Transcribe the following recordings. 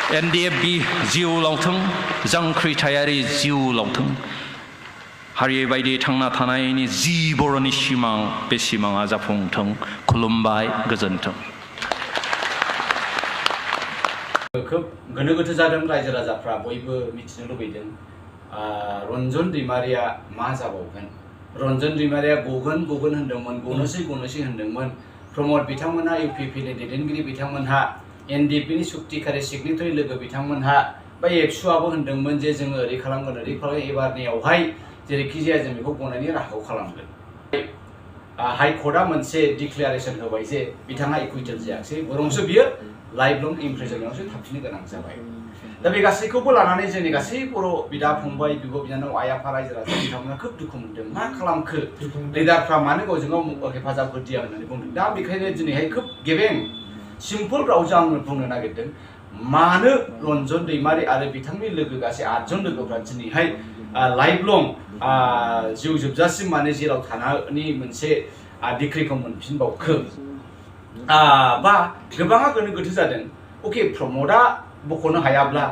NDFB जिउ लावथों जांख्रिथायारि जिउ लावथों हारि बायदि थांना थानायनि जि बर'नि सिमां बे सिमाङा जाफुंथों खुलुमबाय गोजोन्थों। खोब गोनो गोथो जादों रायजो राजाफ्रा बयबो मिथिनो लुबैदों रन्जन दैमारिया मा जाबावगोन। रन्जन दैमारिया गगन होनदोंमोन, गनोसै होनदोंमोन। प्रमद बिथांमोनहा UPP नि दैदेनगिरि बिथांमोनहा NDP नि सुक्तिखारि सिगनेटरि लोगो बिथांमोनहा बा एबसुआबो होनदोंमोन जे जोङो ओरै खालामगोन एबारनियावहाय जेरैखि जाया जों बेखौ गनायनि राहाखौ खालामगोन। हाइकर्टआ मोनसे डिक्लेरेसन होबाय जे बिथाङा इकुइटेल जायाखै, बरंसो बियो लाइफ लं इमप्रिजनमेन्टआवसो थाबफिननो गोनां जाबाय। दा बे गासैखौबो लानानै जोंनि गासै बर' बिदा फंबाय बिब' बिनानाव आइ आफा रायजो राजा बिथांमोना खोब दुखु मोनदों। मा खालामखो लिडारफ्रा मानो गावजों गाव हेफाजाब होदिया होननानै बुंदों। दा बेखायनो दिनैहाय खोब गेबें सिम्पल रावजों आं बुंनो नागिरदों मानो रन्जन दैमारि आरो बिथांनि लोगो गासै 8 जन लोगोफ्रा दिनैहाय लाइफ लं जिउ जोबजासिम माने जेराव थानायनि मोनसे डिक्रिखौ मोनफिनबावखो बा गोबाङा गोनो गोथो जादों। अके प्रमदआ बख'नो हायाब्ला,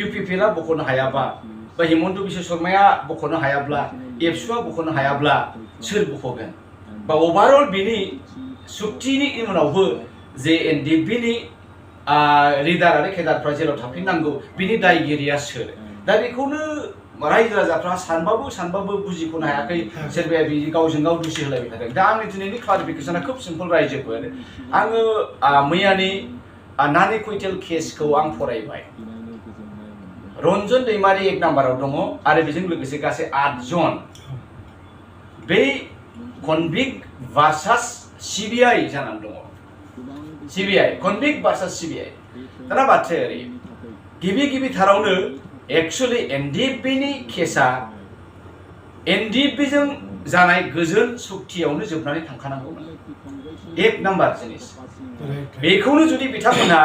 UPPआ बख'नो हायाबा, बा हेमन्त बिश्व शर्माया बख'नो हायाब्ला, एबसुआ बख'नो हायाब्ला सोर बख'गोन? बा अभारअल बिनि सुक्तिनि उनावबो जे NDP नि लिडार आरो केडारफ्रा जेराव थाफिननांगौ बिनि दायगिरिया सोर? दा बेखौनो रायजो राजाफ्रा सानबाबो बुजिख'नो हायाखै। सोरबाया बि गावजों गाव दुसि होलायबाय थादों। दा आंनि दिनैनि क्लारिफिकेसना खोब सिम्पल रायजोफोर। आङो मैयानि नानि कुइटेल केसखौ आं फरायबाय। रन्जन दैमारि 1 नाम्बाराव दङ आरो बेजों लोगोसे गासै 8 जन बे कनभिक्ट भार्सास CBI जानानै दङ। CBI कनभिक्ट भार्सास CBI। दाना बाथ्राया ओरै गिबि थारावनो एक्चुअली NDP नि केसा NDP जों जानाय गोजोन सुक्तियावनो जोबनानै थांखानांगौमोन। 1 नाम्बार जिनिस बेखौनो जुदि बिथांमोनहा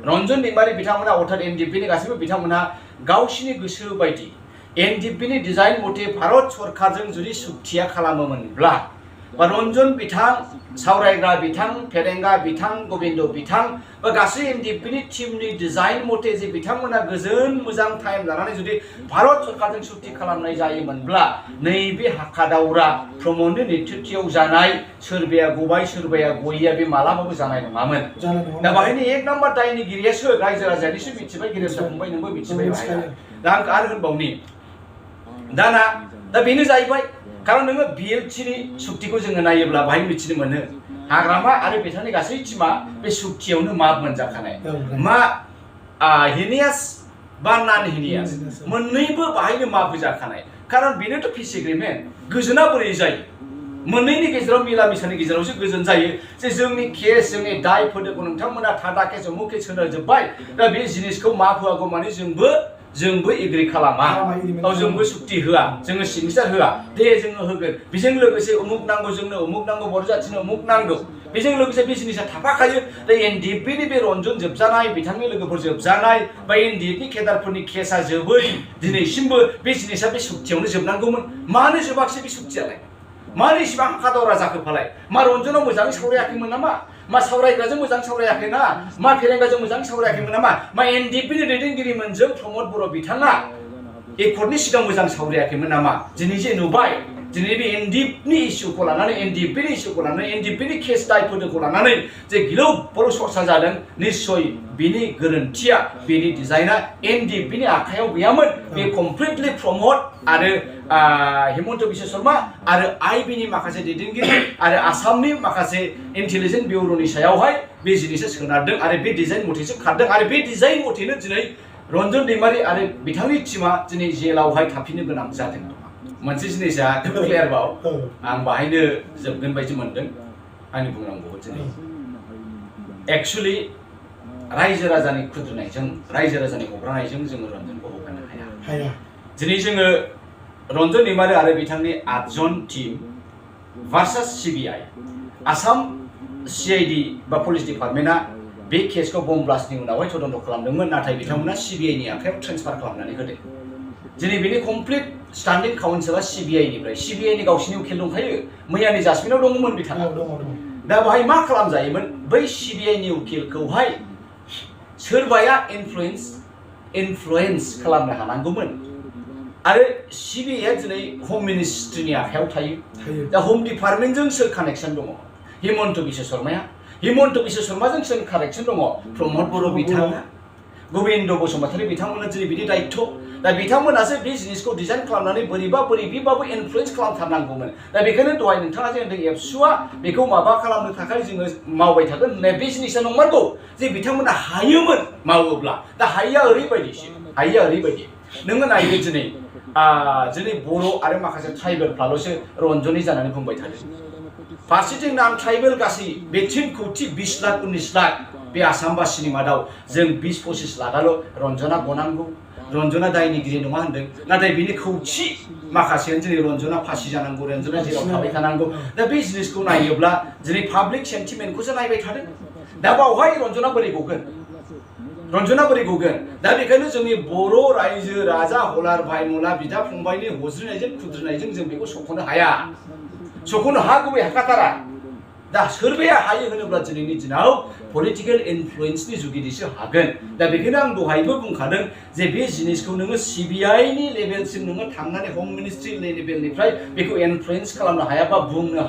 रन्जन दैमारि बिथांमोना अर्थात NDP नि गासैबो बिथांमोनहा गावसिनि गोसो बायदि NDP नि डिजाइन मथे भारत सरकारजों जुदि सुक्तिया खालामोमोनब्ला बा रन्जन बिथां, सावरायग्रा बिथां, फेरेंगा बिथां, गोविंद बिथां बा गासै NDP नि टीमनि डिजाइन मथे जे बिथांमोना गोजोन मोजां टाइम लानानै जुदि भारत सरकारजों सुक्ति खालामनाय जायोमोनब्ला नैबे हाखादावरा प्रमदनि नेतृत्वयाव जानाय सोरबाया गबाय सोरबाया गयिया बे मालाबाबो जानाय नङामोन। दा बाहायनो 1 नाम्बार दायनिगिरिया सोर? रायजो राजानिसो मिथिबाय, गेदेरसा फंबाय नोंबो मिथिबाय। दा आं आरो होनबावनि दा बेनो जाहैबाय। कारण नोङो BLT नि सुक्तिखौ जोङो नायोब्ला बाहाय मिथिनो मोनो हाग्रामा आरो बिथांनि गासै टीमा बे सुक्तियावनो माफ मोनजाखानाय। मा हिनियास बा नान हिनियास मोन्नैबो बाहायनो माफ होजाखानाय। कारण बेनोथ' पिस एग्रिमेन्ट। गोजोना बोरै जायो? मोन्नैनि गेजेराव मिला मिसानि गेजेरावसो गोजोन जायो जे जोंनि केस जोंनि दाय फोदोखौ नोंथांमोना थादा केस अमुक केस होनो जोब्बाय। दा बे जिनिसखौ माफ होआगौ माने जोंबो एग्रि खालामा, जोंबो सुक्ति होआ, जोङो सिगनेचार होआ। दे जोङो होगोन, बेजों लोगोसे उमुक नांगौ, जोंनो उमुक नांगौ, बर' जाथिनो उमुक नांगौ, बेजों लोगोसे बे जिनिसा थाफाखायो। दा NDP नि बे रन्जन जोबजानाय, बिथांनि लोगोफोर जोबजानाय बा NDP केडारफोरनि केसा जोबै दिनैसिमबो बे जिनिसा बे सुक्तियावनो जोबनांगौमोन। मानो जोबाखिसै बे सुक्तियालाय? मानो इसिबां हाखादावरा जाखोफालाय? मा रन्जनाव मोजाङै सावरायाखैमोन नामा? मा सावरायग्राजों मोजां सावरायाखै ना? मा फेरेंगाजों मोजां सावरायाखैमोन नामा? मा NDP नि दैदेनगिरिमोनजों प्रमद बर' बिथाङा एकर्डनि सिगां मोजां सावरायाखैमोन नामा? दिनै जे नुबाय दिनै बे NDP नि इस्युखौ लानानै, NDP नि इस्युखौ लानानै, NDP नि केस दायफोरखौ लानानै जे गिलौ बर' सरसा जादों, निस्सय बिनि गोरोन्थिया, बिनि डिजाइना NDP नि आखायाव गैयामोन। बे कमप्लिटलि प्रमद आरो हेमन्त बिश्व शर्मा आरो IB नि माखासे दैदेनगिरि आरो आसामनि माखासे इन्टेलिजेन्स ब्युर'नि सायावहाय बे जिनिसा सोनारदों आरो बे डिजाइन मथेसो खारदों आरो बे डिजाइन मथेनो दिनै रन्जन दैमारि आरो बिथांनि टीमा दिनै जेलावहाय थाफिननो गोनां जादों। मोनसे जिनिसा क्लियार बाव आं बाहायनो जोबगोन बायदि मोनदों आंनि बुंनांगौखौ दिनै। एक्चुअली रायजो राजानि खुद्रिनायजों, रायजो राजानि हब्रानायजों जोङो रन्जनखौ हगारनो हाया। दिनै जोङो रन्जन दैमारि आरो बिथांनि 8 जन टीम भार्सास CBI। आसाम CID बा पुलिस डिपार्टमेन्टआ बे केसखौ बम ब्लास्टनि उनावहाय तदन्त खालामदोंमोन, नाथाय बिथांमोना CBI नि आखायाव ट्रेन्सफार खालामनानै होदों। दिनै बेनि कमप्लिट स्टान्डिं काउन्सिलआ CBI निफ्राय, CBI नि गावसिनि उकिल दंखायो। मैयानि जाजमेन्टआव दङमोन बिथाङा। दा बाहाय मा खालामजायोमोन? बै CBI नि उकिलखौहाय सोरबाया इनफ्लुयेन्स खालामनो हानांगौमोन आरो सिबिआइआ दिनै हम मिनिस्ट्रिनि आखायाव थायो दा हम डिपार्टमेन्टजों सोर कानेक्सन दङ हिमन्त बिश्व शर्माया हिमन्त बिश्व शर्माजों सोर कानेक्सन दङ प्रमद बर' बिथाङा गोविन्द बसुमतारी बिथांमोना दिनै बिनि दायित्व दा बिथांमोनासो बे जिनिसखौ डिजाइन खालामनानै बोरैबाबो इनफ्लुयेन्स खालामथारनांगौमोन दा बेखायनो दहाय नोंथाङा जे होनदों एबसुआ बेखौ माबा खालामनो थाखाय जोङो मावबाय थागोन होननाय बे जिनिसा नंमारगौ जे बिथांमोना हायोमोन मावोब्ला दा हायिया ओरैबायदि नोङो नायदो दिनै बर' आरो माखासे ट्राइबेलफ्राल'सो रन्जननि जानानै बुंबाय थादों फारसेथिं नान ट्राइबेल गासै बे 3 कौटि 20 लाख 19 लाख बे आसामबासिनि मादाव जों 20-25 लाखाल' रन्जना गनांगौ रन्जना दायनिगिरि नङा होनदों नाथाय बिनि खौथि माखासेयानो दिनै रन्जना फासि जानांगौ रन्जना जेराव थाबाय थानांगौ दा बे जिनिसखौ नायोब्ला दिनै पाब्लिक सेन्टिमेन्टखौसो नायबाय थादों दा बावहाय रन्जना बोरै गगोन दा बेखायनो जोंनि बर' रायजो राजा हलार भाइ मुला बिदा फंबायनि हज्रिनायजों खुद्रिनायजों जों बेखौ सख'नो हाया सख'नो हागौबे हाखाथारा दा सोरबाया हायो होनोब्ला दिनैनि दिनाव पलिटिकेल इनफ्लुयेन्सनि जुगिदिसो हागोन दा बेखायनो आं दहायबो बुंखादों जे बे जिनिसखौ नोङो सिबिआइनि लेभेलसिम नोङो थांनानै हम मिनिस्ट्रि लेभेलनिफ्राय बेखौ इनफ्लुयेन्स खालामनो हायाबा बुंनो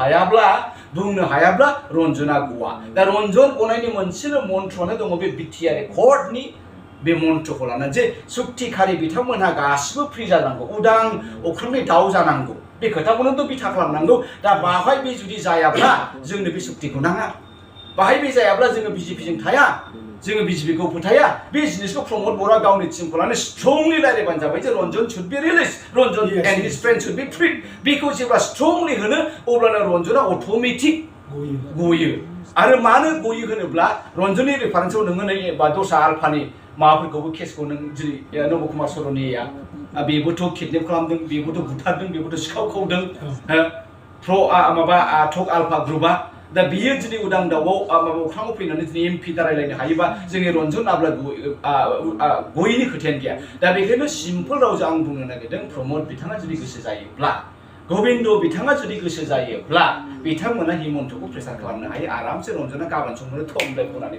हायाब्ला रन्जना गवा दा रन्जन गनायनि मोनसेल' मन्त्रआनो दङ बे बिटिआर कर्टनि बे मन्त्रखौ लानानै जे सुक्तिखारि बिथांमोनहा गासिबो फ्रि जानांगौ उदां अख्रांनि दाउ जानांगौ बे खोथाखौनोथ' बिथा खालामनांगौ दा बाहाय बे जुदि जायाब्ला जोंनो बे सुक्तिखौ नाङा बाहाय बे जायाब्ला जोङो बिजेपिजों थाया जोङो बिजेपिखौ फोथाया बे जिनिसखौ प्रमद बर'आ गावनि टिमखौ लानानै स्ट्रंलि रायलायबानो जाबाय जे Ranjan should B release Ranjan and his friend should B free बेखौ जेब्ला स्ट्रंलि होनो अब्लानो रन्जना अट'मेटिक गयो आरो मानो गयो होनोब्ला रन्जननि रेफारेन्सआव नोङो नै बा दस्रा आलफानि माबाफोरखौबो केसखौ नों जेरै नब कुमार सरनिया बेबोथ' किडनेप खालामदों बेबोथ' बुथारदों बेबोथ' सिखाव खावदों टक आलफा ग्रुपआ दा बियो दिनै उदां दाउआव अख्राङाव फैनानै दिनै एमपि दारायलायनो हायोबा जोंनि रन्जन नाब्ला गयैनि खोथायानो गैया दा बेखायनो सिम्पोल रावजों आं बुंनो नागिरदों प्रमद बिथाङा जुदि गोसो जायोब्ला गोविन्द बिथाङा जुदि गोसो जायोब्ला बिथांमोना हिमन्तखौ प्रेसार खालामनो हायो आरामसे रन्जना गाबोन समफोर थमलाय होनानै